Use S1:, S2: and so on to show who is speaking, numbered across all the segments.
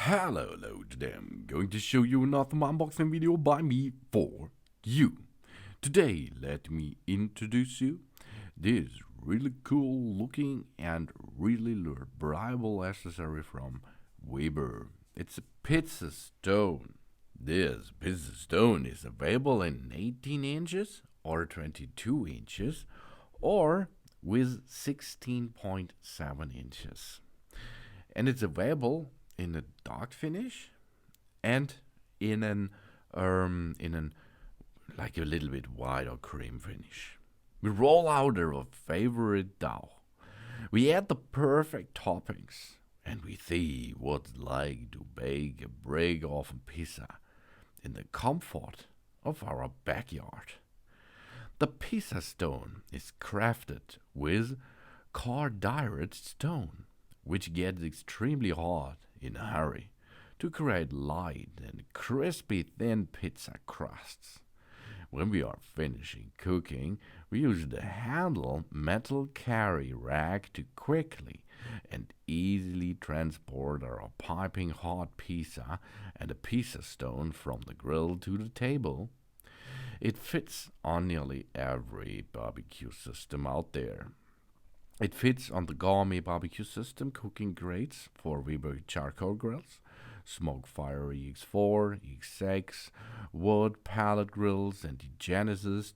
S1: Hello today, I'm going to show you another unboxing video by me for you. Today, let me introduce you this really cool looking and really reliable accessory from Weber. It's a pizza stone. This pizza stone is available in 18 inches or 22 inches or with 16.7 inches. And it's available in a dark finish and in an like a little bit white or cream finish. We roll out our favorite dough. We add the perfect toppings and we see what it's like to bake a brick oven pizza in the comfort of our backyard. The pizza stone is crafted with Cordierite stone, which gets extremely hot in a hurry to create light and crispy thin pizza crusts. When we are finishing cooking, we use the handle metal carry rack to quickly and easily transport our piping hot pizza and a pizza stone from the grill to the table. It fits on nearly every barbecue system out there. It fits on the Gourmet BBQ System cooking grates for Weber charcoal grills, Smokefire EX4, EX6, wood pellet grills, and the Genesis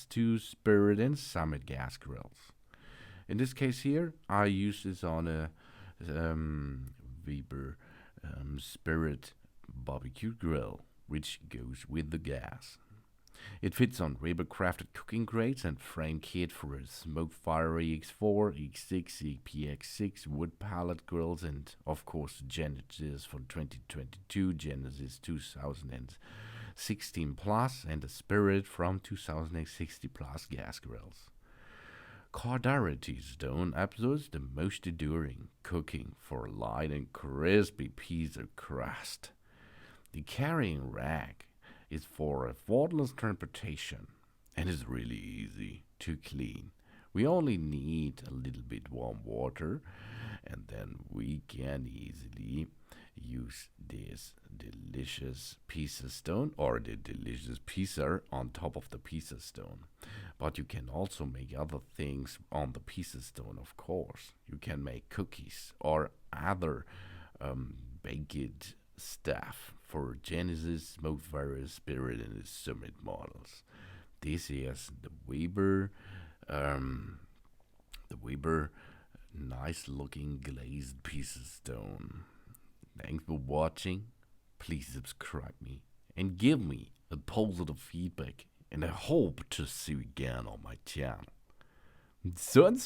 S1: 2, Spirit, and Summit gas grills. In this case here, I use this on a Weber Spirit barbecue grill, which goes with the gas. It fits on Weber crafted cooking grates and frame kit for a Smokefire EX4, EX6, EPX6 wood pallet grills, and of course Genesis for 2022, Genesis 2016 Plus, and the Spirit from 2060 Plus gas grills. Cordierite stone absorbs the most enduring cooking for light and crispy pizza crust. The carrying rack is for effortless transportation and is really easy to clean. We only need a little bit warm water and then we can easily use this delicious pizza stone or the delicious pizza on top of the pizza stone. But you can also make other things on the pizza stone, of course. You can make cookies or other baked stuff for Genesis, Smokefire, Spirit, and the Summit models. This is the Weber nice looking glazed pizza stone. Thanks for watching. Please subscribe me and give me a positive feedback, and I hope to see you again on my channel. Son.